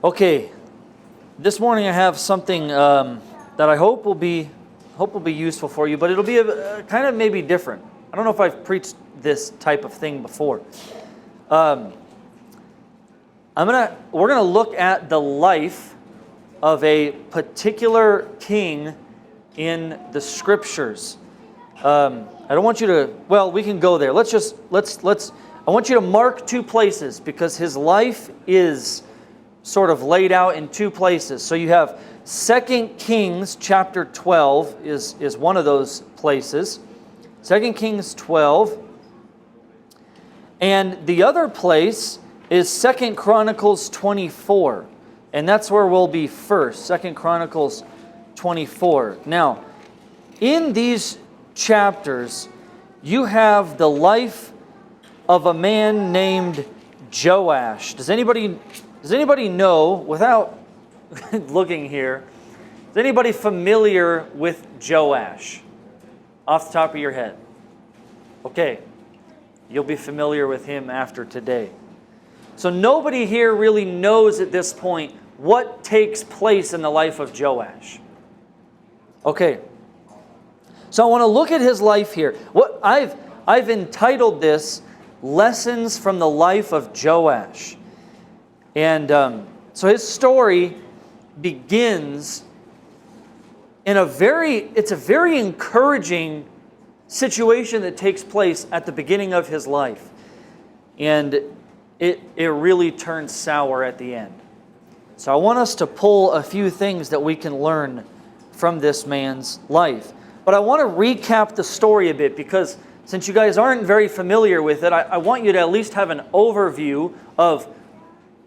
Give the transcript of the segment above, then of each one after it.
Okay, this morning I have something that I hope will be useful for you, but it'll be a kind of maybe different. I don't know if I've preached this type of thing before. We're gonna look at the life of a particular king in the Scriptures. I don't want you to. Well, we can go there. Let's. I want you to mark two places because his life is sort of laid out in two places. So you have 2 Kings chapter 12 is one of those places. 2 Kings 12. And the other place is 2 Chronicles 24. And that's where we'll be first. 2 Chronicles 24. Now, in these chapters, you have the life of a man named Joash. Does anybody know, without looking here, is anybody familiar with Joash? Off the top of your head. Okay. You'll be familiar with him after today. So nobody here really knows at this point what takes place in the life of Joash. Okay. So I want to look at his life here. What I've entitled this Lessons from the Life of Joash. And so his story begins in a very encouraging situation that takes place at the beginning of his life. And it really turns sour at the end. So I want us to pull a few things that we can learn from this man's life. But I want to recap the story a bit because since you guys aren't very familiar with it, I want you to at least have an overview of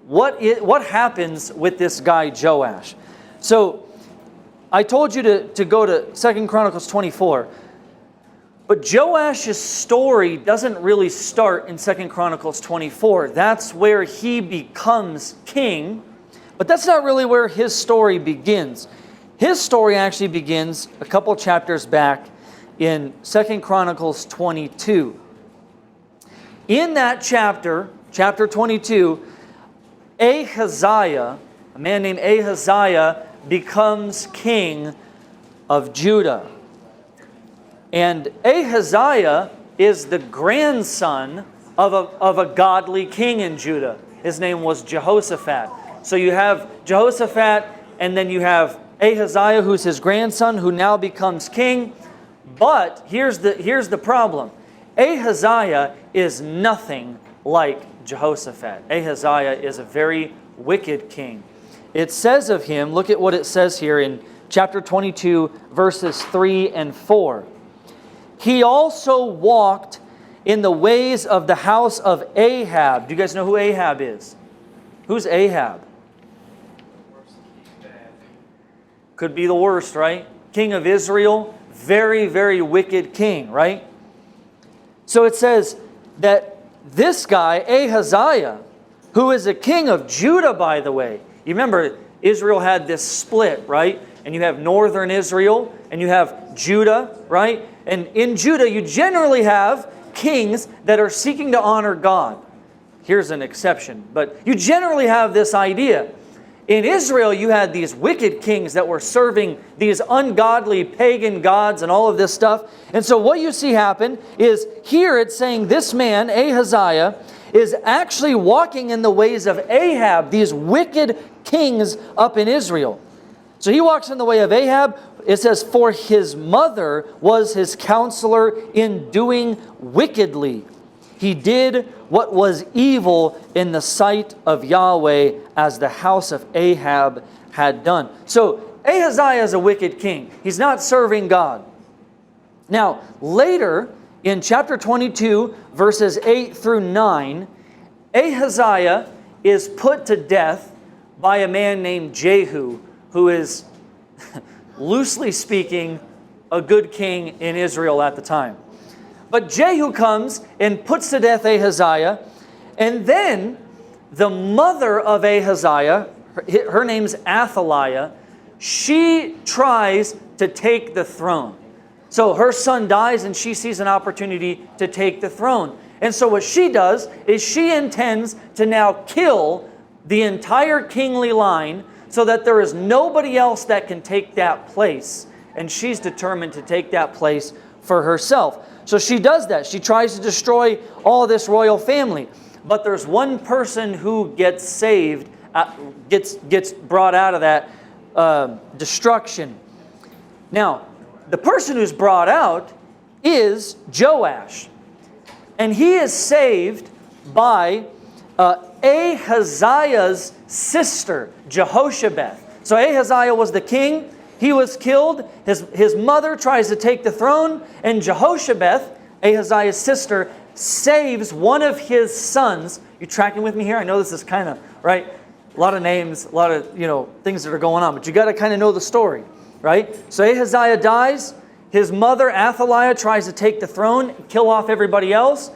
what happens with this guy Joash. So I told you to go to 2 Chronicles 24. But Joash's story doesn't really start in 2 Chronicles 24. That's where he becomes king. But that's not really where his story begins. His story actually begins a couple chapters back in 2 Chronicles 22. In that chapter 22, Ahaziah, a man named Ahaziah, becomes king of Judah. And Ahaziah is the grandson of a godly king in Judah. His name was Jehoshaphat. So you have Jehoshaphat, and then you have Ahaziah, who's his grandson, who now becomes king. But here's the problem. Ahaziah is nothing like Jehoshaphat. Ahaziah is a very wicked king. It says of him, look at what it says here in chapter 22, verses 3 and 4. He also walked in the ways of the house of Ahab. Do you guys know who Ahab is? Who's Ahab? Could be the worst, right? King of Israel. Very, very wicked king, right? So it says that this guy, Ahaziah, who is a king of Judah, by the way. You remember, Israel had this split, right? And you have northern Israel, and you have Judah, right? And in Judah, you generally have kings that are seeking to honor God. Here's an exception, but you generally have this idea. In Israel, you had these wicked kings that were serving these ungodly pagan gods and all of this stuff. And so what you see happen is here it's saying this man, Ahaziah, is actually walking in the ways of Ahab, these wicked kings up in Israel. So he walks in the way of Ahab. It says, for his mother was his counselor in doing wickedly. He did what was evil in the sight of Yahweh, as the house of Ahab had done. So Ahaziah is a wicked king. He's not serving God. Now, later in chapter 22, verses 8 through 9, Ahaziah is put to death by a man named Jehu, who is, loosely speaking, a good king in Israel at the time. But Jehu comes and puts to death Ahaziah, and then the mother of Ahaziah, her name's Athaliah, she tries to take the throne. So her son dies and she sees an opportunity to take the throne. And so what she does is she intends to now kill the entire kingly line so that there is nobody else that can take that place. And she's determined to take that place for herself. So she does that. She tries to destroy all this royal family. But there's one person who gets saved, gets brought out of that destruction. Now, the person who's brought out is Joash. And he is saved by Ahaziah's sister, Jehoshabeth. So Ahaziah was the king. He was killed. His mother tries to take the throne. And Jehoshabeth, Ahaziah's sister, saves one of his sons. You tracking with me here? I know this is kind of, right? A lot of names, a lot of, things that are going on. But you got to kind of know the story, right? So Ahaziah dies. His mother, Athaliah, tries to take the throne, kill off everybody else.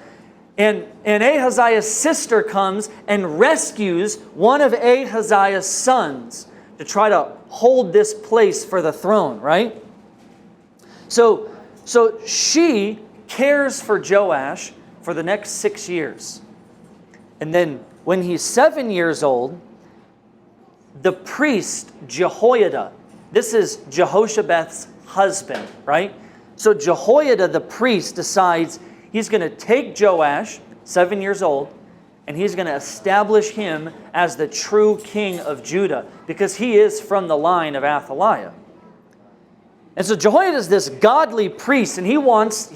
And Ahaziah's sister comes and rescues one of Ahaziah's sons to try to hold this place for the throne, right? So she cares for Joash for the next 6 years. And then when he's 7 years old, the priest Jehoiada, this is Jehoshabeth's husband, right? So Jehoiada, the priest, decides he's going to take Joash, 7 years old, and he's going to establish him as the true king of Judah, because he is from the line of Athaliah. And so Jehoiada is this godly priest, and he wants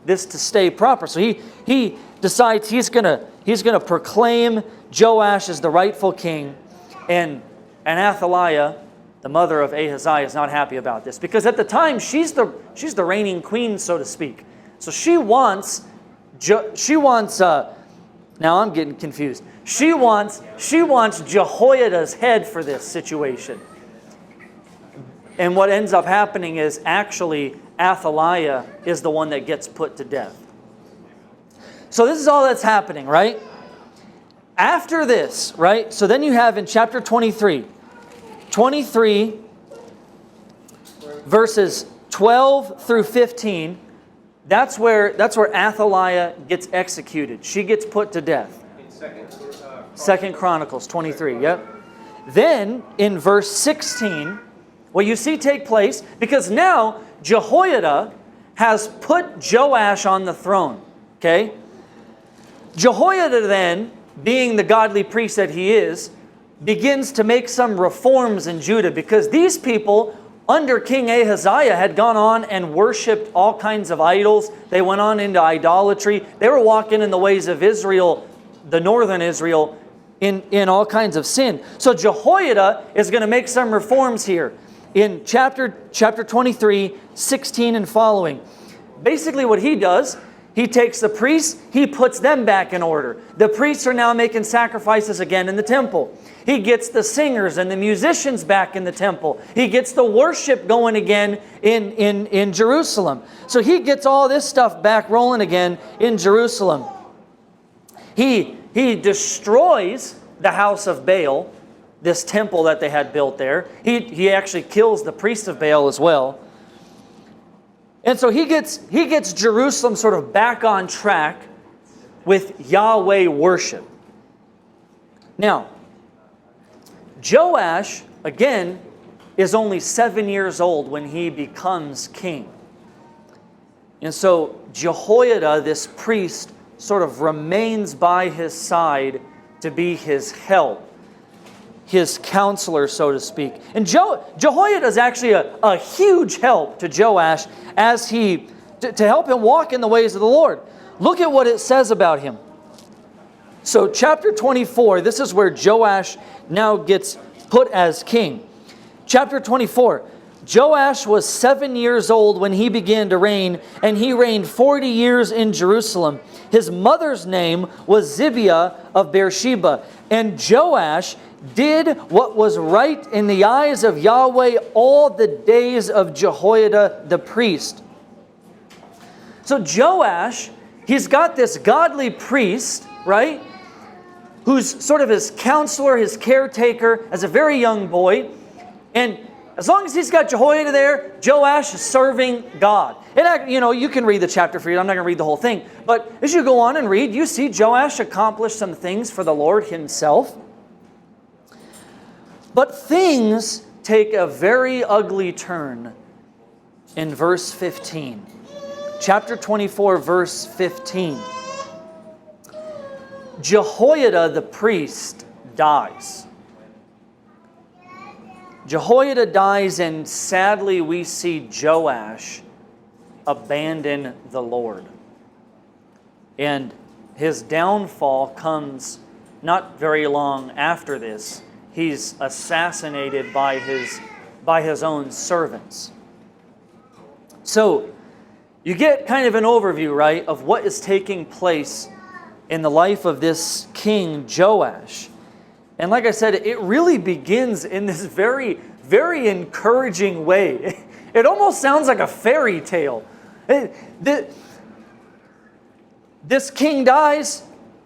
this to stay proper. So he decides he's going to proclaim Joash as the rightful king, and Athaliah, the mother of Ahaziah, is not happy about this, because at the time she's the reigning queen, so to speak. So she wants. Now I'm getting confused. She wants Jehoiada's head for this situation. And what ends up happening is actually Athaliah is the one that gets put to death. So this is all that's happening, right? After this, right? So then you have in chapter 23, verses 12 through 15, that's where Athaliah gets executed. She gets put to death. Second Chronicles 23, yep. Then in verse 16, what you see take place, because now Jehoiada has put Joash on the throne, okay? Jehoiada then, being the godly priest that he is, begins to make some reforms in Judah, because these people under King Ahaziah had gone on and worshipped all kinds of idols. They went on into idolatry. They were walking in the ways of Israel, the northern Israel, in all kinds of sin. So Jehoiada is going to make some reforms here in chapter 23, 16 and following. Basically what he does, he takes the priests, he puts them back in order. The priests are now making sacrifices again in the temple. He gets the singers and the musicians back in the temple. He gets the worship going again in Jerusalem. So he gets all this stuff back rolling again in Jerusalem. He destroys the house of Baal, this temple that they had built there. He actually kills the priest of Baal as well. And so he gets Jerusalem sort of back on track with Yahweh worship. Now, Joash, again, is only 7 years old when he becomes king. And so Jehoiada, this priest, sort of remains by his side to be his help, his counselor, so to speak. And Jehoiada is actually a huge help to Joash as to help him walk in the ways of the Lord. Look at what it says about him. So chapter 24, this is where Joash now gets put as king. Chapter 24, Joash was 7 years old when he began to reign, and he reigned 40 years in Jerusalem. His mother's name was Zibiah of Beersheba. And Joash did what was right in the eyes of Yahweh all the days of Jehoiada the priest. So Joash, he's got this godly priest, right, who's sort of his counselor, his caretaker as a very young boy. And as long as he's got Jehoiada there, Joash is serving God. And you can read the chapter for you. I'm not going to read the whole thing. But as you go on and read, you see Joash accomplish some things for the Lord himself. But things take a very ugly turn in verse 15. Chapter 24, verse 15. Jehoiada the priest dies. Jehoiada dies, and sadly we see Joash abandon the Lord. And his downfall comes not very long after this. He's assassinated by his own servants. So you get kind of an overview, right, of what is taking place in the life of this king Joash. And like I said, it really begins in this very, very encouraging way. It almost sounds like a fairy tale. This king dies.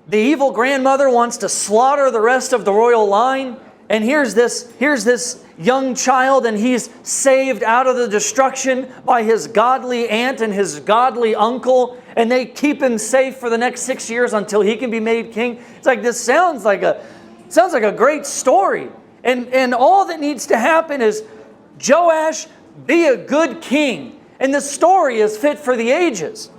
The evil grandmother wants to slaughter the rest of the royal line. And here's this young child, and he's saved out of the destruction by his godly aunt and his godly uncle. And they keep him safe for the next 6 years until he can be made king. It's like, this sounds like a great story. And all that needs to happen is Joash be a good king. And the story is fit for the ages.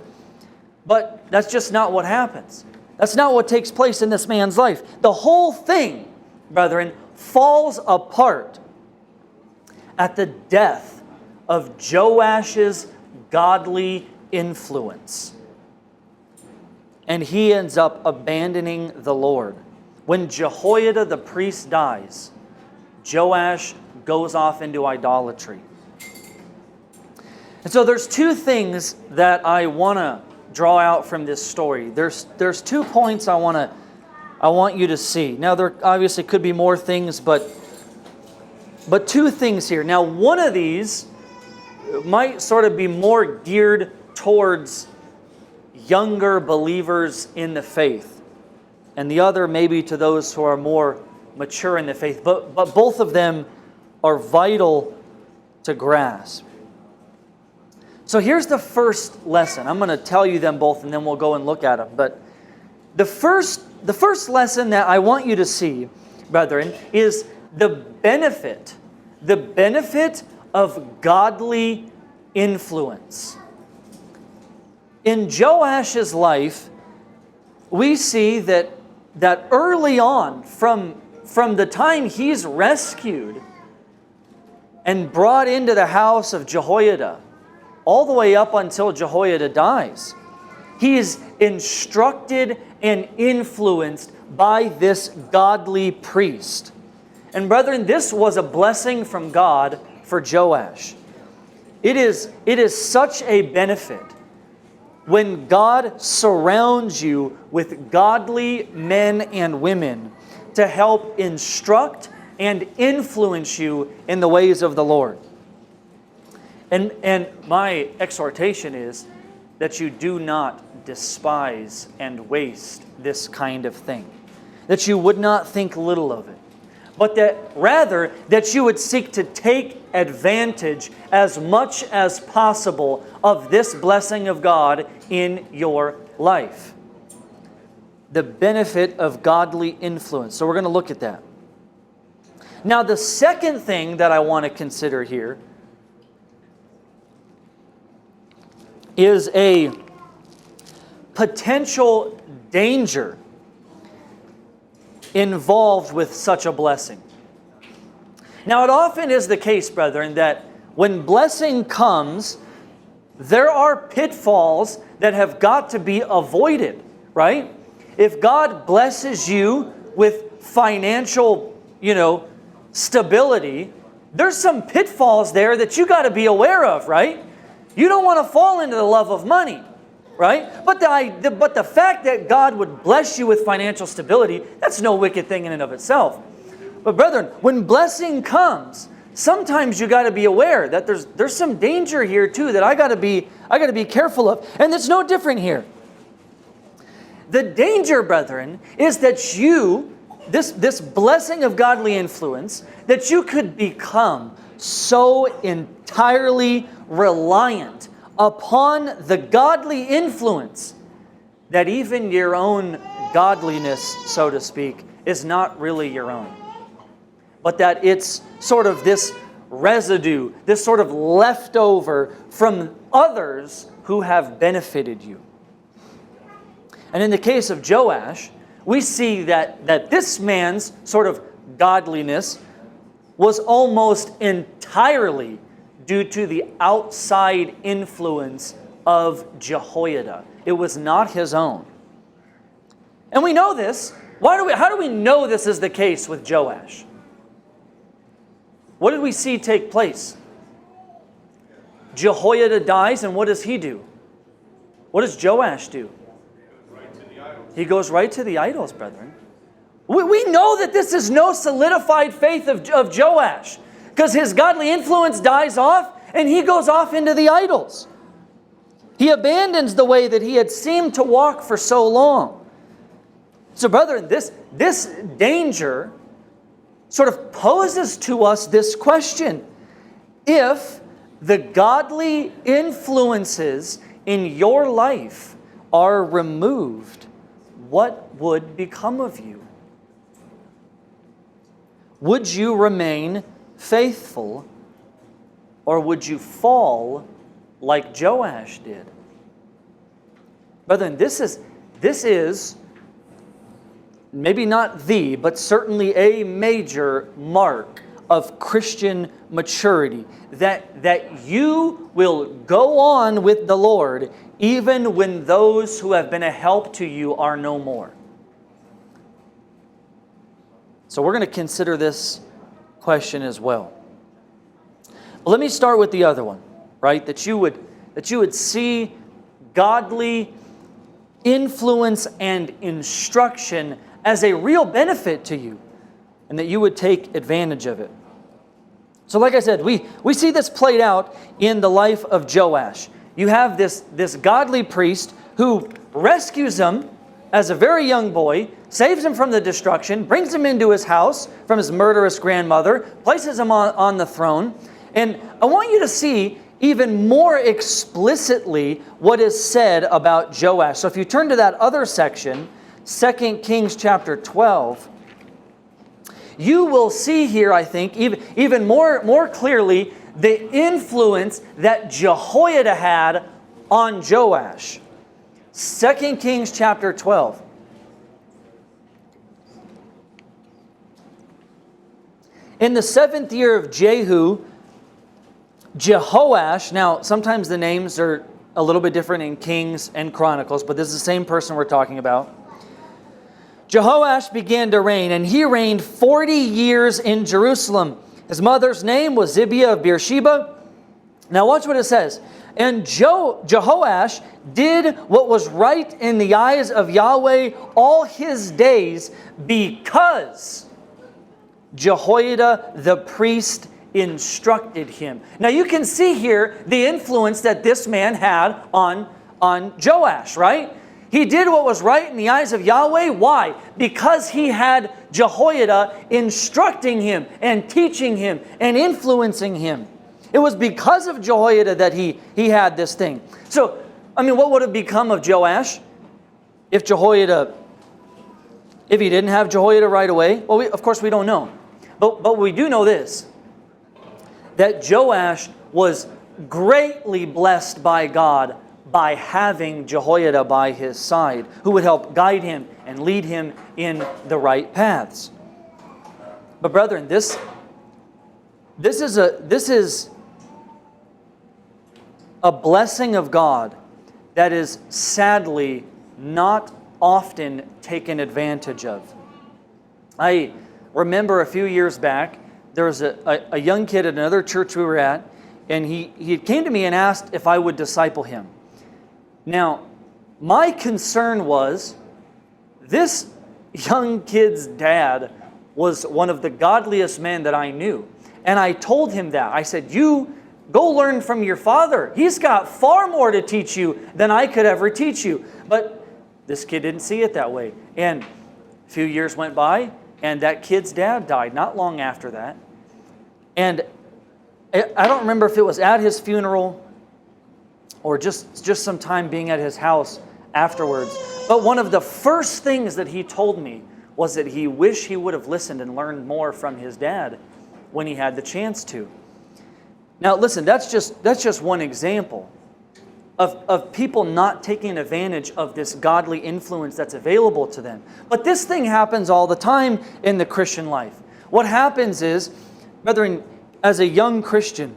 But that's just not what happens. That's not what takes place in this man's life. The whole thing, brethren, falls apart at the death of Joash's godly influence. And he ends up abandoning the Lord. When Jehoiada the priest dies, Joash goes off into idolatry. And so there's two things that I want to draw out from this story. There's 2 points I want you to see. Now there obviously could be more things, but 2 things here. Now one of these might sort of be more geared towards younger believers in the faith, and the other maybe to those who are more mature in the faith. But both of them are vital to grasp. So here's the first lesson. I'm going to tell you them both, and then we'll go and look at them. But the first lesson that I want you to see, brethren, is the benefit of godly influence. In Joash's life, we see that early on, from the time he's rescued and brought into the house of Jehoiada, all the way up until Jehoiada dies, he is instructed and influenced by this godly priest. And brethren, this was a blessing from God for Joash. It is such a benefit when God surrounds you with godly men and women to help instruct and influence you in the ways of the Lord. And my exhortation is that you do not despise and waste this kind of thing. That you would not think little of it. But that rather that you would seek to take advantage as much as possible of this blessing of God in your life. The benefit of godly influence. So we're going to look at that. Now the second thing that I want to consider here is a potential danger involved with such a blessing. Now, it often is the case, brethren, that when blessing comes, there are pitfalls that have got to be avoided, right? If God blesses you with financial, stability, there's some pitfalls there that you got to be aware of, right? You don't want to fall into the love of money, right? But the fact that God would bless you with financial stability, that's no wicked thing in and of itself. But brethren, when blessing comes, sometimes you got to be aware that there's some danger here too that I got to be careful of, and it's no different here. The danger, brethren, is that this blessing of godly influence, that you could become so entirely reliant upon the godly influence that even your own godliness, so to speak, is not really your own. but that it's sort of this residue, this sort of leftover from others who have benefited you. And in the case of Joash, we see that this man's sort of godliness was almost entirely due to the outside influence of Jehoiada. It was not his own. And we know this. How do we know this is the case with Joash? What did we see take place? Jehoiada dies, and what does he do? What does Joash do? He goes right to the idols, brethren. We know that this is no solidified faith of Joash, because his godly influence dies off and he goes off into the idols. He abandons the way that he had seemed to walk for so long. So, brethren, this danger sort of poses to us this question. If the godly influences in your life are removed, what would become of you? Would you remain faithful, or would you fall like Joash did? Brethren, this is maybe not the, but certainly a major mark of Christian maturity, that you will go on with the Lord even when those who have been a help to you are no more. So we're going to consider this question as well. But let me start with the other one, right? That you would see godly influence and instruction as a real benefit to you, and that you would take advantage of it. So like I said, we see this played out in the life of Joash. You have this godly priest who rescues him as a very young boy, saves him from the destruction, brings him into his house from his murderous grandmother, places him on the throne. And I want you to see even more explicitly what is said about Joash. So if you turn to that other section, 2 Kings chapter 12, you will see here, I think, even more clearly the influence that Jehoiada had on Joash. 2 Kings chapter 12. In the 7th year of Jehu, Jehoash, now sometimes the names are a little bit different in Kings and Chronicles, but this is the same person we're talking about. Jehoash began to reign, and he reigned 40 years in Jerusalem. His mother's name was Zibiah of Beersheba. Now watch what it says. And Jehoash did what was right in the eyes of Yahweh all his days, because Jehoiada the priest instructed him. Now you can see here the influence that this man had on Joash, right? He did what was right in the eyes of Yahweh. Why? Because he had Jehoiada instructing him and teaching him and influencing him. It was because of Jehoiada that he had this thing. So, what would have become of Joash if he didn't have Jehoiada right away? Well, of course we don't know. But we do know this, that Joash was greatly blessed by God by having Jehoiada by his side, who would help guide him and lead him in the right paths. But brethren, this is a blessing of God that is sadly not often taken advantage of. I remember a few years back, there was a young kid at another church we were at, and he came to me and asked if I would disciple him. Now, my concern was, this young kid's dad was one of the godliest men that I knew. And I told him that. I said, you go learn from your father. He's got far more to teach you than I could ever teach you. But this kid didn't see it that way. And a few years went by, and that kid's dad died not long after that. And I don't remember if it was at his funeral or just some time being at his house afterwards. But one of the first things that he told me was that he wished he would have listened and learned more from his dad when he had the chance to. Now listen, that's just one example of people not taking advantage of this godly influence that's available to them. But this thing happens all the time in the Christian life. What happens is, brethren, as a young Christian,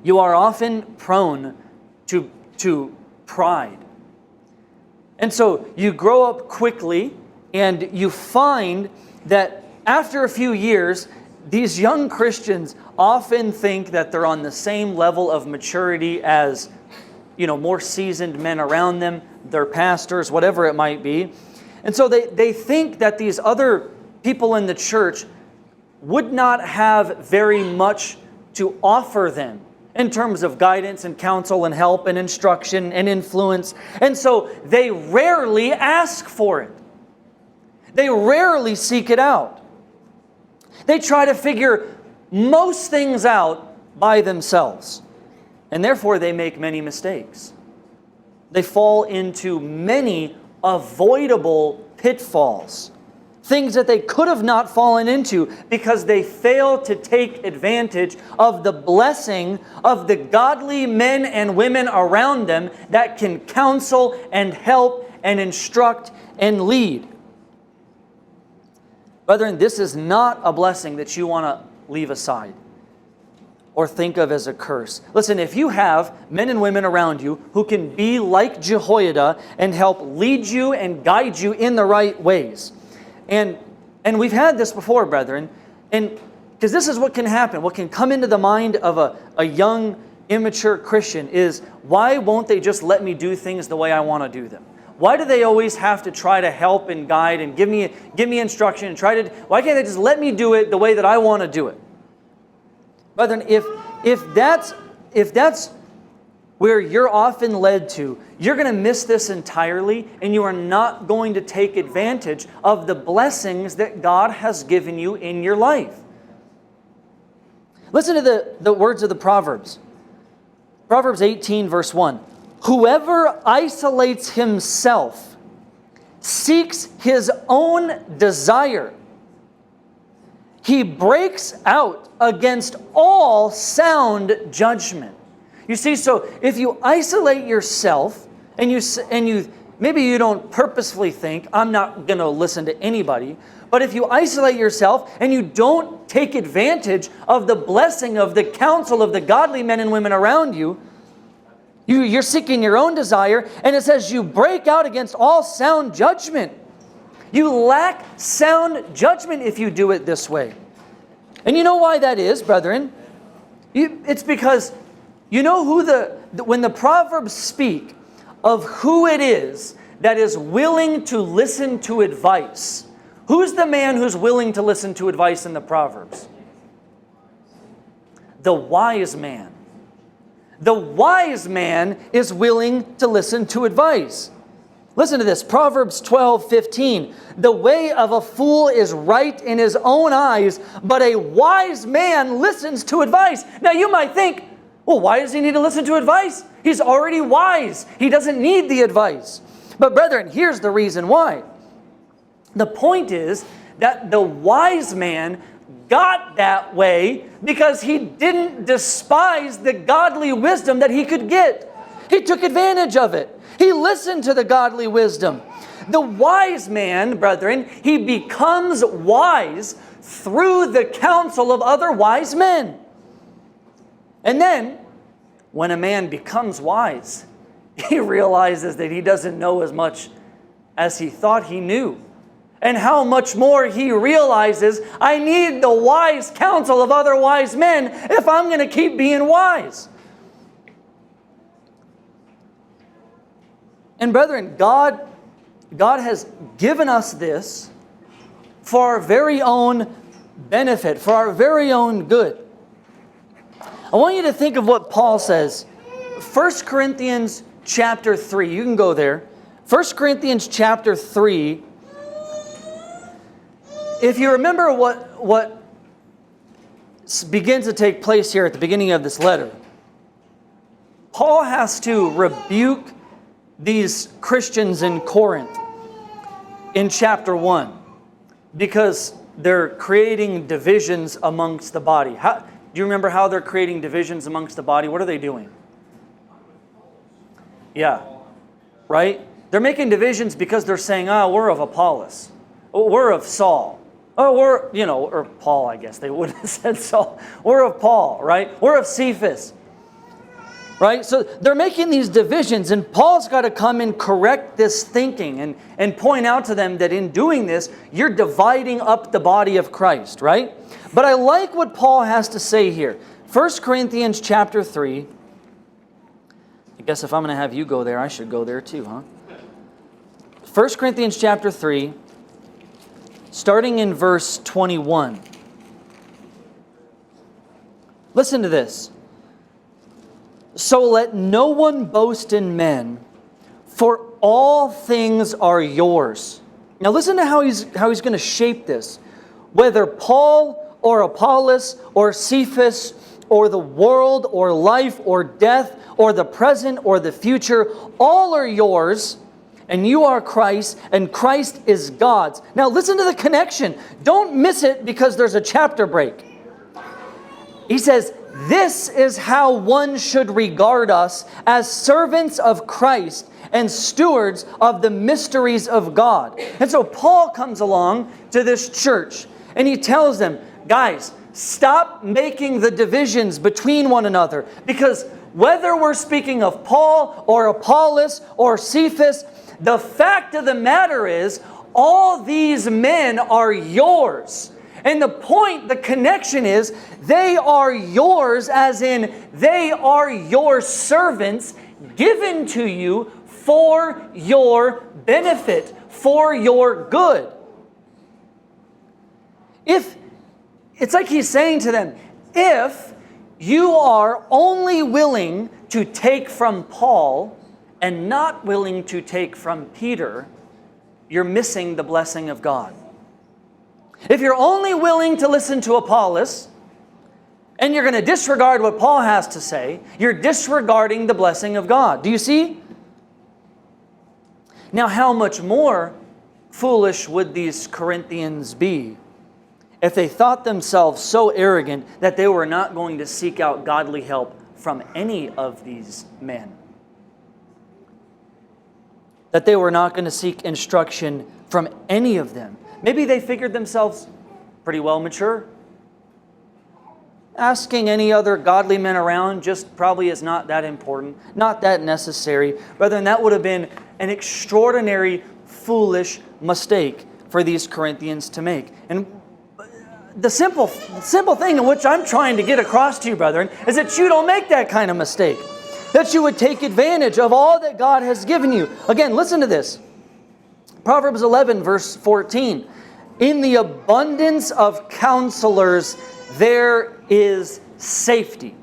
you are often prone to pride. And so you grow up quickly and you find that after a few years, these young Christians often think that they're on the same level of maturity as, more seasoned men around them, their pastors, whatever it might be. And so they think that these other people in the church would not have very much to offer them in terms of guidance and counsel and help and instruction and influence. And so they rarely ask for it. They rarely seek it out. They try to figure most things out by themselves. And therefore they make many mistakes. They fall into many avoidable pitfalls. Things that they could have not fallen into because they fail to take advantage of the blessing of the godly men and women around them that can counsel and help and instruct and lead. Brethren, this is not a blessing that you want to leave aside or think of as a curse. Listen, if you have men and women around you who can be like Jehoiada and help lead you and guide you in the right ways, and we've had this before, brethren, and because this is what can happen, what can come into the mind of a young, immature Christian is, why won't they just let me do things the way I want to do them? Why do they always have to try to help and guide and give me instruction and why can't they just let me do it the way that I want to do it? Brethren, if that's where you're often led to, you're going to miss this entirely, and you are not going to take advantage of the blessings that God has given you in your life. Listen to the words of the Proverbs. Proverbs 18, verse 1. Whoever isolates himself seeks his own desire. He breaks out against all sound judgment. You see, so if you isolate yourself and you maybe you don't purposefully think, I'm not going to listen to anybody, but if you isolate yourself and you don't take advantage of the blessing of the counsel of the godly men and women around you, you're seeking your own desire, and it says you break out against all sound judgment. You lack sound judgment if you do it this way. And you know why that is, brethren? It's because you know when the Proverbs speak of who it is that is willing to listen to advice, who's the man who's willing to listen to advice in the Proverbs? The wise man. The wise man is willing to listen to advice. Listen to this, Proverbs 12:15. The way of a fool is right in his own eyes, but a wise man listens to advice. Now you might think, well, why does he need to listen to advice? He's already wise. He doesn't need the advice. But brethren, here's the reason why. The point is that the wise man got that way because he didn't despise the godly wisdom that he could get. He took advantage of it. He listened to the godly wisdom. The wise man, brethren, he becomes wise through the counsel of other wise men. And then, when a man becomes wise, he realizes that he doesn't know as much as he thought he knew. And how much more he realizes, I need the wise counsel of other wise men if I'm going to keep being wise. And brethren, God has given us this for our very own benefit, for our very own good. I want you to think of what Paul says. 1 Corinthians chapter 3. You can go there. 1 Corinthians chapter 3. If you remember what begins to take place here at the beginning of this letter, Paul has to rebuke these Christians in Corinth in chapter 1. because they're creating divisions amongst the body. Do you remember how they're creating divisions amongst the body? What are they doing? Yeah, right? They're making divisions because they're saying, we're of Apollos. We're of Saul. We're, or Paul, I guess. They wouldn't have said Saul. We're of Paul, right? We're of Cephas. Right? So they're making these divisions, and Paul's got to come and correct this thinking and point out to them that in doing this, you're dividing up the body of Christ, right? But I like what Paul has to say here. 1 Corinthians chapter 3. I guess if I'm going to have you go there, I should go there too, huh? 1 Corinthians chapter 3, starting in verse 21. Listen to this. So let no one boast in men, for all things are yours. Now listen to how he's going to shape this. Whether Paul or Apollos or Cephas or the world or life or death or the present or the future, all are yours, and you are Christ, and Christ is God's. Now listen to the connection. Don't miss it because there's a chapter break. He says, this is how one should regard us, as servants of Christ and stewards of the mysteries of God. And so Paul comes along to this church and he tells them, guys, stop making the divisions between one another, because whether we're speaking of Paul or Apollos or Cephas, the fact of the matter is all these men are yours. And the point, the connection is, they are yours, as in they are your servants given to you for your benefit, for your good. It's like he's saying to them, if you are only willing to take from Paul and not willing to take from Peter, you're missing the blessing of God. If you're only willing to listen to Apollos and you're going to disregard what Paul has to say, you're disregarding the blessing of God. Do you see? Now, how much more foolish would these Corinthians be if they thought themselves so arrogant that they were not going to seek out godly help from any of these men? That they were not going to seek instruction from any of them. Maybe they figured themselves pretty well mature. Asking any other godly men around just probably is not that important, not that necessary. Rather, that would have been an extraordinary, foolish mistake for these Corinthians to make. And the simple thing in which I'm trying to get across to you, brethren, is that you don't make that kind of mistake. That you would take advantage of all that God has given you. Again, listen to this. Proverbs 11, verse 14. In the abundance of counselors, there is safety.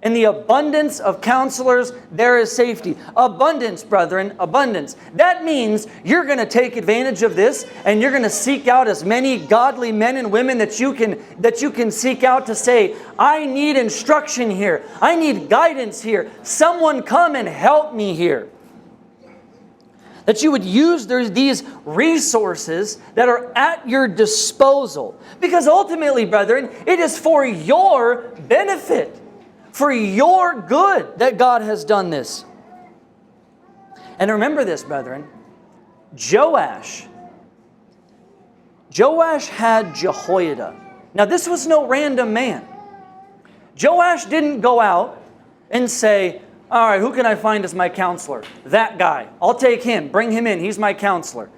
In the abundance of counselors, there is safety. Abundance, brethren, abundance. That means you're going to take advantage of this, and you're going to seek out as many godly men and women that you can seek out to say, I need instruction here. I need guidance here. Someone come and help me here. That you would use these resources that are at your disposal. Because ultimately, brethren, it is for your benefit, for your good that God has done this. And remember this, brethren. Joash had Jehoiada. Now, this was no random man. Joash didn't go out and say, all right, who can I find as my counselor? That guy. I'll take him. Bring him in. He's my counselor.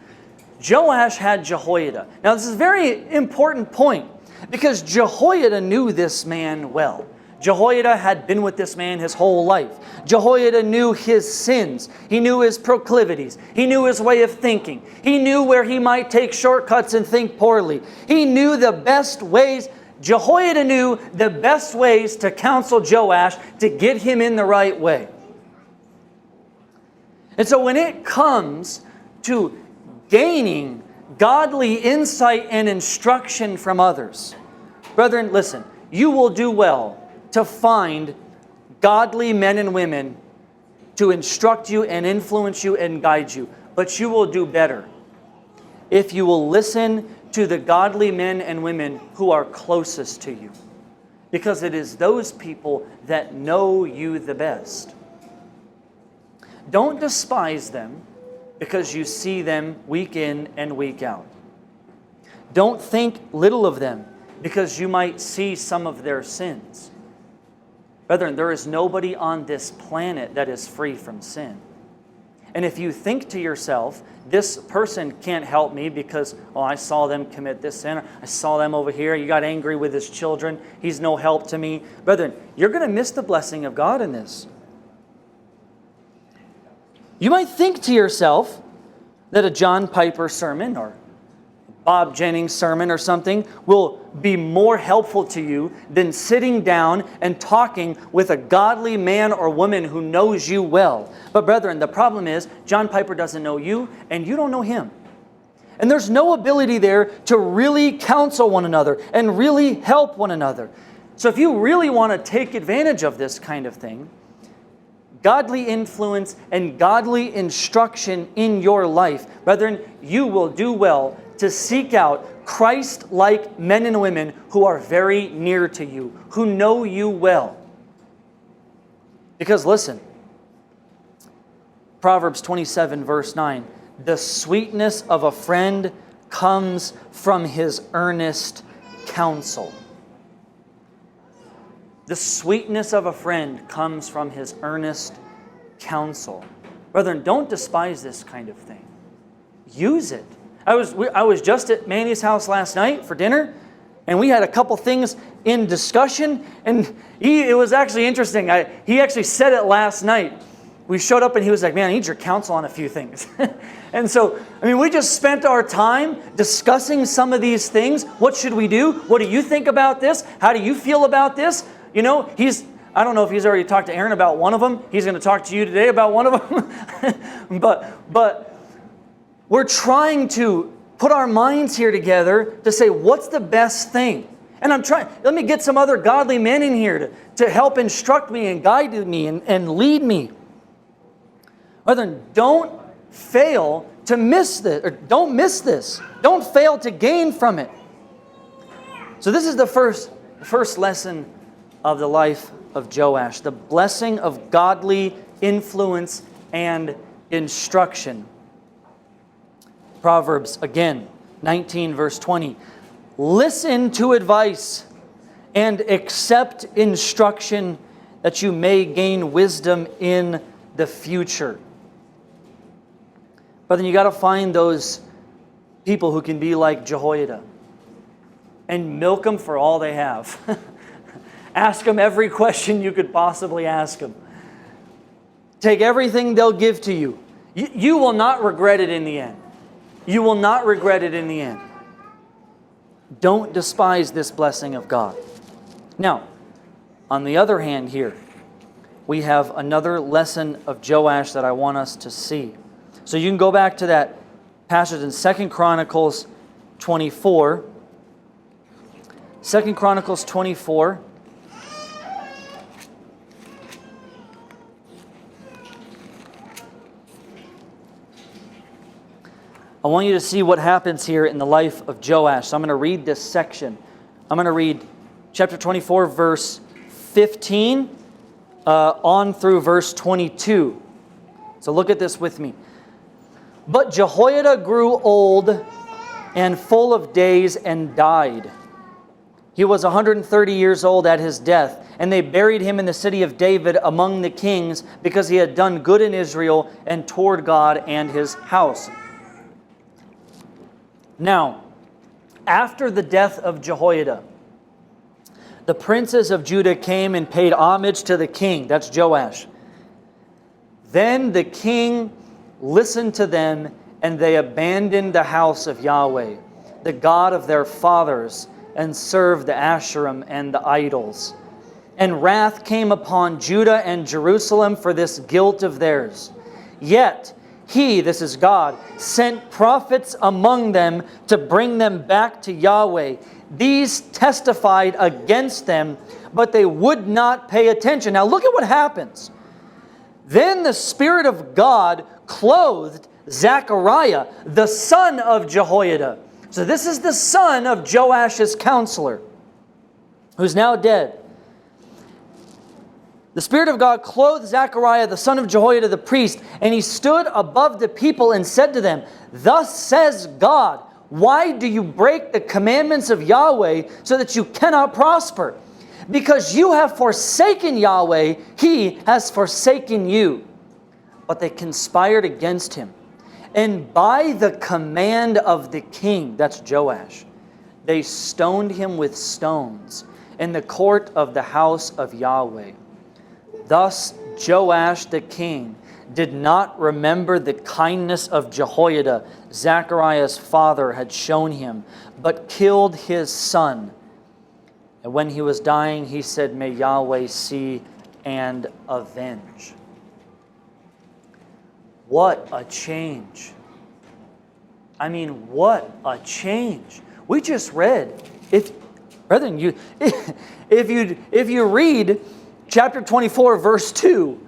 Joash had Jehoiada. Now, this is a very important point because Jehoiada knew this man well. Jehoiada had been with this man his whole life. Jehoiada knew his sins. He knew his proclivities. He knew his way of thinking. He knew where he might take shortcuts and think poorly. He knew the best ways. Jehoiada knew the best ways to counsel Joash to get him in the right way. And so when it comes to gaining godly insight and instruction from others, brethren, listen, you will do well to find godly men and women to instruct you and influence you and guide you. But you will do better if you will listen to the godly men and women who are closest to you, because it is those people that know you the best. Don't despise them because you see them week in and week out. Don't think little of them because you might see some of their sins. Brethren, there is nobody on this planet that is free from sin. And if you think to yourself, this person can't help me because, oh, I saw them commit this sin. I saw them over here. You got angry with his children. He's no help to me. Brethren, you're going to miss the blessing of God in this. You might think to yourself that a John Piper sermon or Bob Jennings sermon or something will be more helpful to you than sitting down and talking with a godly man or woman who knows you well. But brethren, the problem is John Piper doesn't know you and you don't know him. And there's no ability there to really counsel one another and really help one another. So if you really want to take advantage of this kind of thing, godly influence and godly instruction in your life, brethren, you will do well to seek out Christ-like men and women who are very near to you, who know you well. Because listen, Proverbs 27 verse 9, the sweetness of a friend comes from his earnest counsel. The sweetness of a friend comes from his earnest counsel. Brethren, don't despise this kind of thing. Use it. I was just at Manny's house last night for dinner, and we had a couple things in discussion, and it was actually interesting. He actually said it last night. We showed up, and he was like, man, I need your counsel on a few things. And so, we just spent our time discussing some of these things. What should we do? What do you think about this? How do you feel about this? I don't know if he's already talked to Aaron about one of them. He's going to talk to you today about one of them. But we're trying to put our minds here together to say, what's the best thing? And let me get some other godly men in here to help instruct me and guide me and lead me. Brethren, don't fail to miss this, or don't miss this. Don't fail to gain from it. So this is the first lesson of the life of Joash, the blessing of godly influence and instruction. Proverbs, again, 19 verse 20. Listen to advice and accept instruction that you may gain wisdom in the future. But then you got to find those people who can be like Jehoiada and milk them for all they have. Ask them every question you could possibly ask them. Take everything they'll give to you. You will not regret it in the end. You will not regret it in the end. Don't despise this blessing of God. Now, on the other hand here, we have another lesson of Joash that I want us to see. So you can go back to that passage in 2 Chronicles 24. 2 Chronicles 24. I want you to see what happens here in the life of Joash. So I'm going to read this section. I'm going to read chapter 24, verse 15 on through verse 22. So look at this with me. But Jehoiada grew old and full of days and died. He was 130 years old at his death, and they buried him in the city of David among the kings because he had done good in Israel and toward God and his house. Now, after the death of Jehoiada, the princes of Judah came and paid homage to the king. That's Joash. Then the king listened to them, and they abandoned the house of Yahweh, the God of their fathers, and served the Asherim and the idols. And wrath came upon Judah and Jerusalem for this guilt of theirs. Yet He, this is God, sent prophets among them to bring them back to Yahweh. These testified against them, but they would not pay attention. Now look at what happens. Then the Spirit of God clothed Zechariah, the son of Jehoiada, So this is the son of Joash's counselor, who's now dead. The Spirit of God clothed Zechariah, the son of Jehoiada the priest, and he stood above the people and said to them, "Thus says God, why do you break the commandments of Yahweh so that you cannot prosper? Because you have forsaken Yahweh, He has forsaken you." But they conspired against him. And by the command of the king, that's Joash, they stoned him with stones in the court of the house of Yahweh. Thus Joash the king did not remember the kindness of Jehoiada, Zechariah's father, had shown him, but killed his son. And when he was dying, he said, "May Yahweh see and avenge." What a change. I mean, what a change. We just read, if you read chapter 24, verse 2,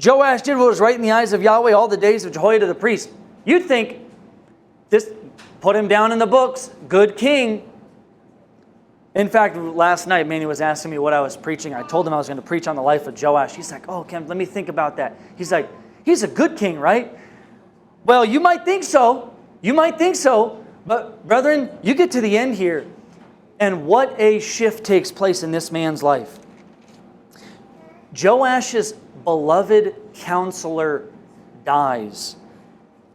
Joash did what was right in the eyes of Yahweh all the days of Jehoiada the priest. You'd think, this put him down in the books, good king. In fact, last night, Manny was asking me what I was preaching. I told him I was going to preach on the life of Joash. He's like, "Oh, Ken, let me think about that." He's like, "He's a good king, right?" Well, you might think so. You might think so. But brethren, you get to the end here, and what a shift takes place in this man's life. Joash's beloved counselor dies.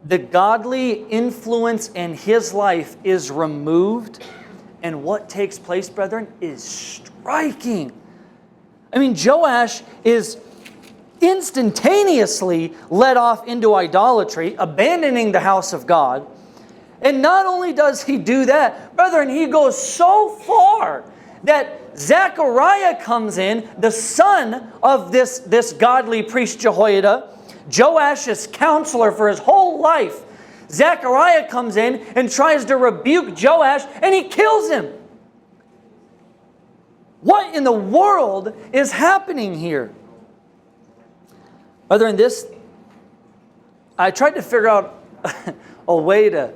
The godly influence in his life is removed. And what takes place, brethren, is striking. I mean, Joash is instantaneously led off into idolatry, abandoning the house of God. And not only does he do that, brethren, he goes so far that Zechariah comes in, the son of this godly priest Jehoiada, Joash's counselor for his whole life. Zechariah comes in and tries to rebuke Joash, and he kills him. What in the world is happening here? Brethren, I tried to figure out a way to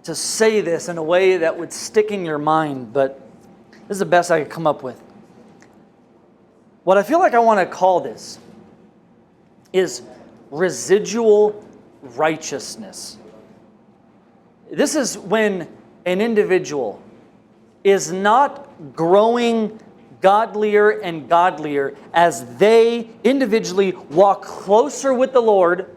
say this in a way that would stick in your mind, but this is the best I could come up with. What I feel like I want to call this is residual righteousness. This is when an individual is not growing godlier and godlier as they individually walk closer with the Lord,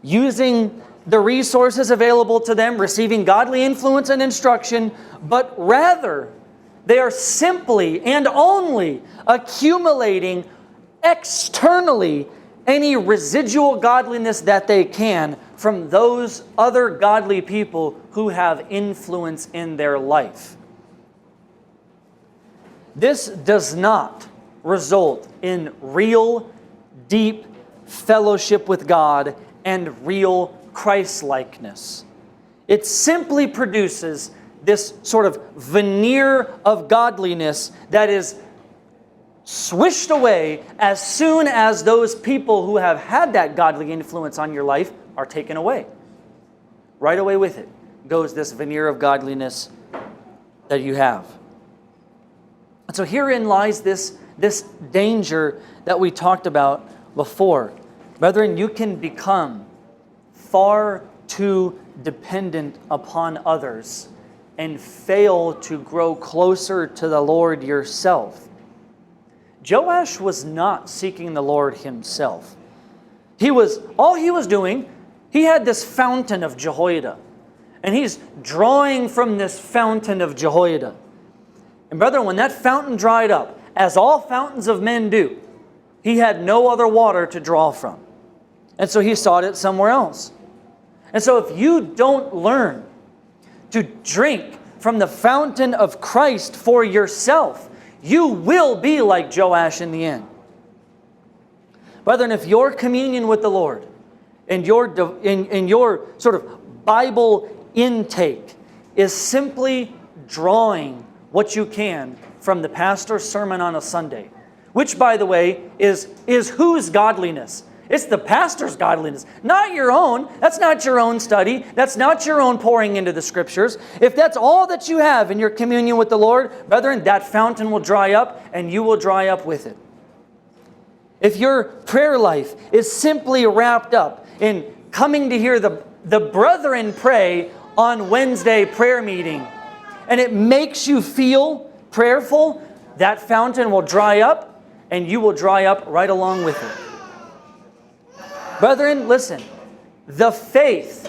using the resources available to them, receiving godly influence and instruction, but rather they are simply and only accumulating externally any residual godliness that they can from those other godly people who have influence in their life. This does not result in real, deep fellowship with God and real Christ-likeness. It simply produces this sort of veneer of godliness that is swished away as soon as those people who have had that godly influence on your life are taken away. Right away with it goes this veneer of godliness that you have. And so herein lies this danger that we talked about before. Brethren, you can become far too dependent upon others and fail to grow closer to the Lord yourself. Joash was not seeking the Lord himself. All he was doing, he had this fountain of Jehoiada. And he's drawing from this fountain of Jehoiada. And brethren, when that fountain dried up, as all fountains of men do, he had no other water to draw from. And so he sought it somewhere else. And so if you don't learn to drink from the fountain of Christ for yourself, you will be like Joash in the end. Brethren, if your communion with the Lord and your sort of Bible intake is simply drawing what you can from the pastor's sermon on a Sunday, which, by the way, is whose godliness? It's the pastor's godliness, not your own. That's not your own study. That's not your own pouring into the Scriptures. If that's all that you have in your communion with the Lord, brethren, that fountain will dry up and you will dry up with it. If your prayer life is simply wrapped up in coming to hear the brethren pray on Wednesday prayer meeting, and it makes you feel prayerful, that fountain will dry up and you will dry up right along with it. Brethren, listen, the faith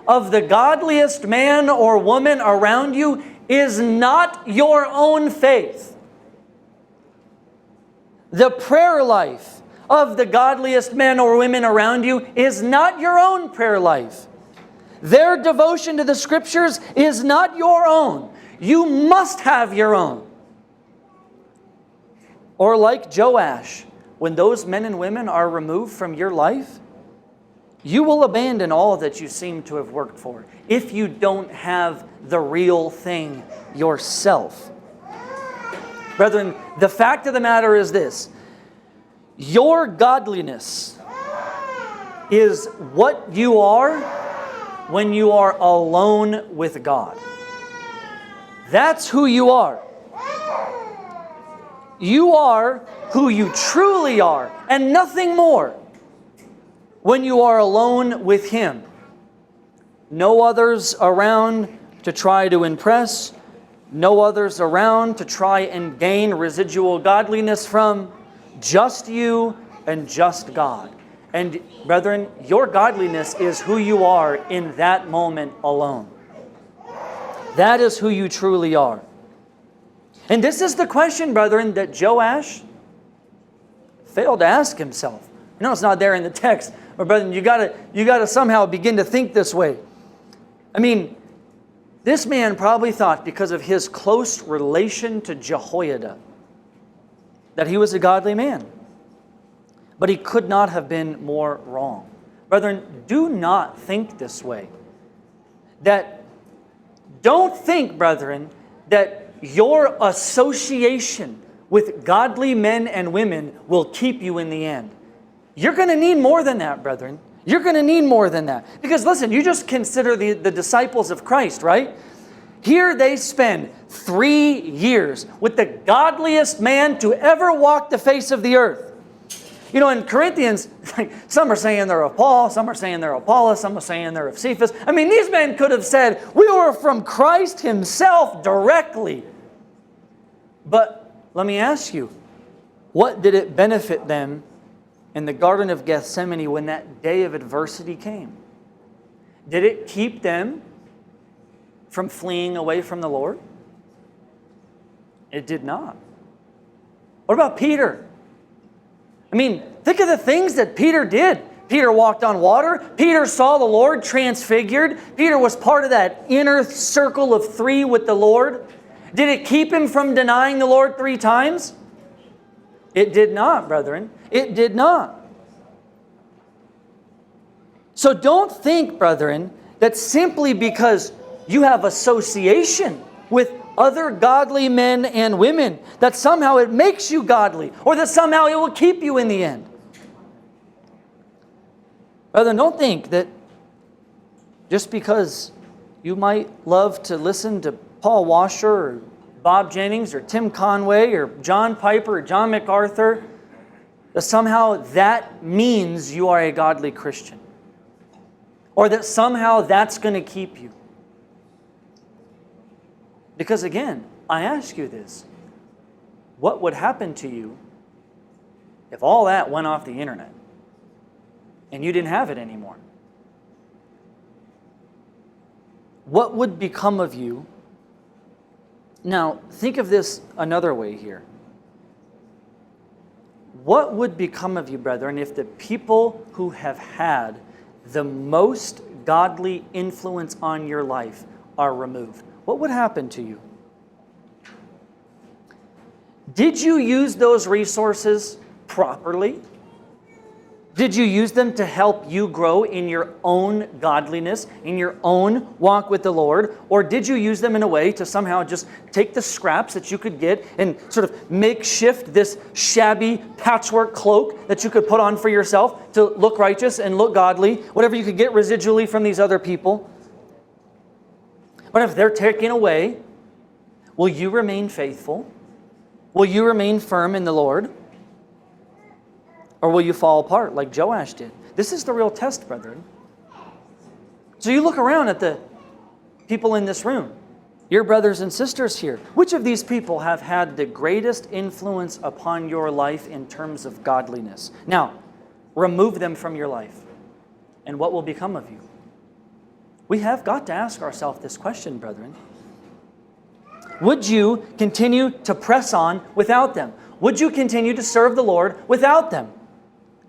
of the godliest man or woman around you is not your own faith. The prayer life of the godliest men or women around you is not your own prayer life. Their devotion to the Scriptures is not your own. You must have your own. Or like Joash, when those men and women are removed from your life, you will abandon all that you seem to have worked for if you don't have the real thing yourself. Brethren, the fact of the matter is this: your godliness is what you are when you are alone with God. That's who you are. You are who you truly are, and nothing more, when you are alone with Him. No others around to try to impress, no others around to try and gain residual godliness from, just you and just God. And brethren, your godliness is who you are in that moment alone. That is who you truly are. And this is the question, brethren, that Joash failed to ask himself. I know it's not there in the text, but brethren, you gotta somehow begin to think this way. I mean, this man probably thought, because of his close relation to Jehoiada, that he was a godly man. But he could not have been more wrong. Brethren, do not think this way. Don't think, brethren, that your association with godly men and women will keep you in the end. You're going to need more than that, brethren. You're going to need more than that. Because listen, you just consider the disciples of Christ, right? Here they spend 3 years with the godliest man to ever walk the face of the earth. You know, in Corinthians, some are saying they're of Paul, some are saying they're of Apollos, some are saying they're of Cephas. I mean, these men could have said, we were from Christ Himself directly. But let me ask you, what did it benefit them in the Garden of Gethsemane when that day of adversity came? Did it keep them from fleeing away from the Lord? It did not. What about Peter? I mean, think of the things that Peter did. Peter walked on water. Peter saw the Lord transfigured. Peter was part of that inner circle of 3 with the Lord. Did it keep him from denying the Lord 3 times? It did not, brethren. It did not. So don't think, brethren, that simply because you have association with other godly men and women, that somehow it makes you godly, or that somehow it will keep you in the end. Brethren, don't think that just because you might love to listen to Paul Washer or Bob Jennings or Tim Conway or John Piper or John MacArthur, that somehow that means you are a godly Christian, or that somehow that's going to keep you. Because again, I ask you this: what would happen to you if all that went off the internet and you didn't have it anymore? What would become of you? Now, think of this another way here. What would become of you, brethren, if the people who have had the most godly influence on your life are removed? What would happen to you? Did you use those resources properly? Did you use them to help you grow in your own godliness, in your own walk with the Lord? Or did you use them in a way to somehow just take the scraps that you could get and sort of makeshift this shabby patchwork cloak that you could put on for yourself to look righteous and look godly, whatever you could get residually from these other people? But if they're taken away, will you remain faithful? Will you remain firm in the Lord? Or will you fall apart like Joash did? This is the real test, brethren. So you look around at the people in this room, your brothers and sisters here. Which of these people have had the greatest influence upon your life in terms of godliness? Now, remove them from your life, and what will become of you? We have got to ask ourselves this question, brethren. Would you continue to press on without them? Would you continue to serve the Lord without them?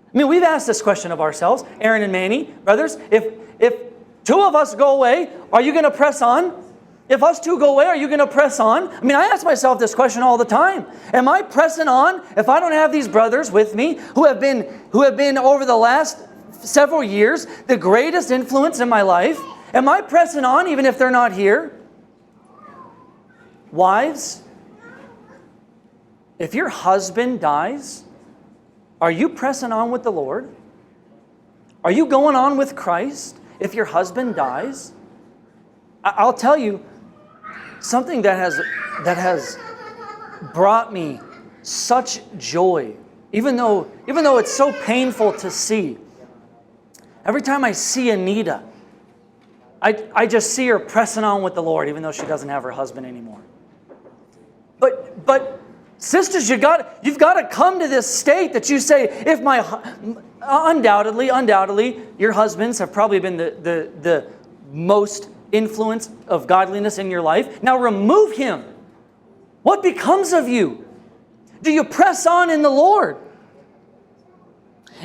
I mean, we've asked this question of ourselves, Aaron and Manny, brothers. If two of us go away, are you going to press on? If us two go away, are you going to press on? I mean, I ask myself this question all the time. Am I pressing on if I don't have these brothers with me who have been over the last several years the greatest influence in my life? Am I pressing on even if they're not here? Wives, if your husband dies, are you pressing on with the Lord? Are you going on with Christ if your husband dies? I'll tell you something that has brought me such joy, even though it's so painful to see. Every time I see Anita, I just see her pressing on with the Lord, even though she doesn't have her husband anymore. But sisters, you've got to come to this state that you say, if undoubtedly, your husbands have probably been the most influence of godliness in your life. Now remove him. What becomes of you? Do you press on in the Lord?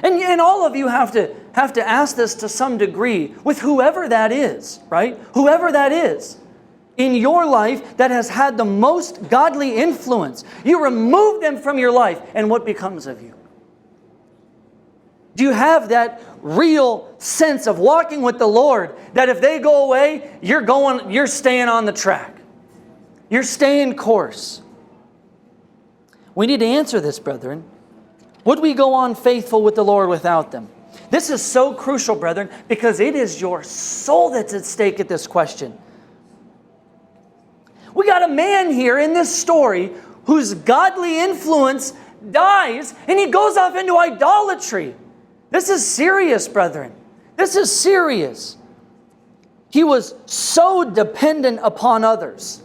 And all of you have to ask this to some degree with whoever that is, right? Whoever that is in your life that has had the most godly influence. You remove them from your life, and what becomes of you? Do you have that real sense of walking with the Lord that if they go away, you're staying on the track? You're staying course. We need to answer this, brethren. Would we go on faithful with the Lord without them? This is so crucial, brethren, because it is your soul that's at stake at this question. We got a man here in this story whose godly influence dies and he goes off into idolatry. This is serious, brethren. This is serious. He was so dependent upon others.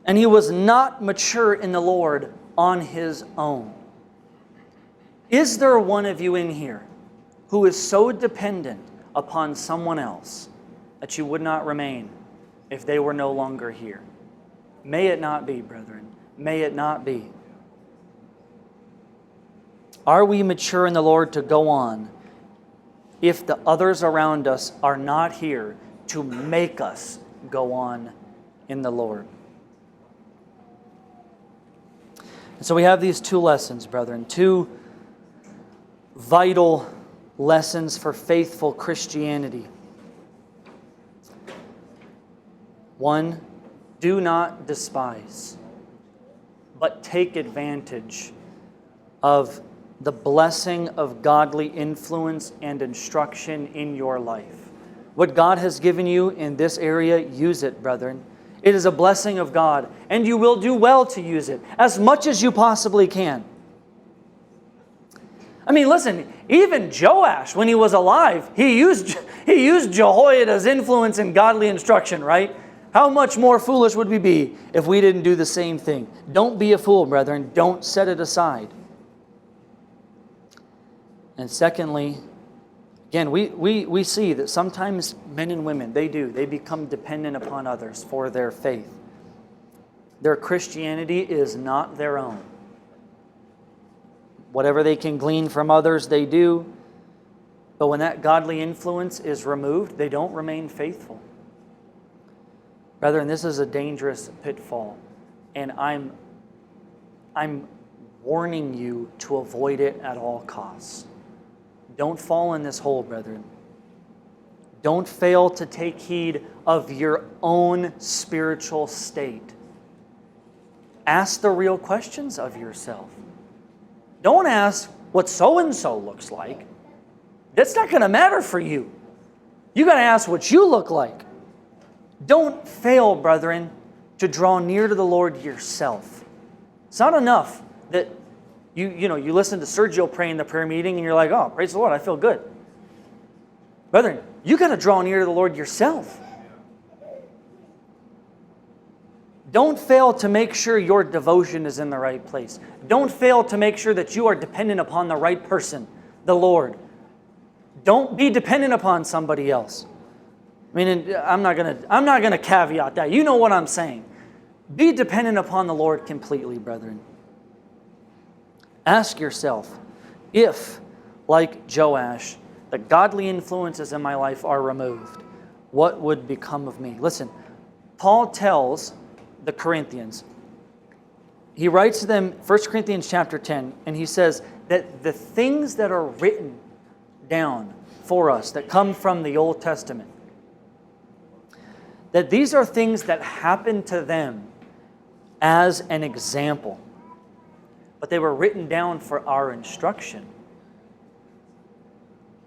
And he was not mature in the Lord on his own. Is there one of you in here who is so dependent upon someone else that you would not remain if they were no longer here? May it not be, brethren. May it not be. Are we mature in the Lord to go on if the others around us are not here to make us go on in the Lord? And so we have these two lessons, brethren, two vital lessons for faithful Christianity. One, do not despise, but take advantage of the blessing of godly influence and instruction in your life. What God has given you in this area, use it, brethren. It is a blessing of God, and you will do well to use it as much as you possibly can. I mean, listen, even Joash, when he was alive, he used Jehoiada's influence in godly instruction, right? How much more foolish would we be if we didn't do the same thing? Don't be a fool, brethren. Don't set it aside. And secondly, again, we see that sometimes men and women, they become dependent upon others for their faith. Their Christianity is not their own. Whatever they can glean from others, they do. But when that godly influence is removed, they don't remain faithful. Brethren, this is a dangerous pitfall. And I'm warning you to avoid it at all costs. Don't fall in this hole, brethren. Don't fail to take heed of your own spiritual state. Ask the real questions of yourself. Don't ask what so-and-so looks like. That's not going to matter for you. You got to ask what you look like. Don't fail, brethren, to draw near to the Lord yourself. It's not enough that you listen to Sergio pray in the prayer meeting and you're like, oh, praise the Lord, I feel good. Brethren, you got to draw near to the Lord yourself. Don't fail to make sure your devotion is in the right place. Don't fail to make sure that you are dependent upon the right person, the Lord. Don't be dependent upon somebody else. I mean, I'm not gonna caveat that. You know what I'm saying. Be dependent upon the Lord completely, brethren. Ask yourself, if, like Joash, the godly influences in my life are removed, what would become of me? Listen, Paul tells the Corinthians, he writes to them, 1 Corinthians chapter 10, and he says that the things that are written down for us that come from the Old Testament, that these are things that happened to them as an example, but they were written down for our instruction.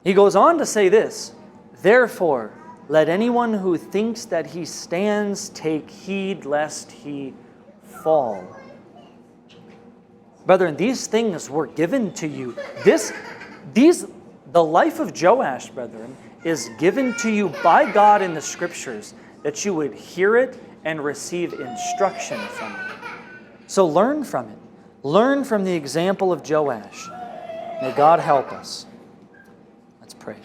He goes on to say this, therefore, let anyone who thinks that he stands take heed lest he fall. Brethren, these things were given to you. The life of Joash, brethren, is given to you by God in the Scriptures, that you would hear it and receive instruction from it. So learn from it. Learn from the example of Joash. May God help us. Let's pray.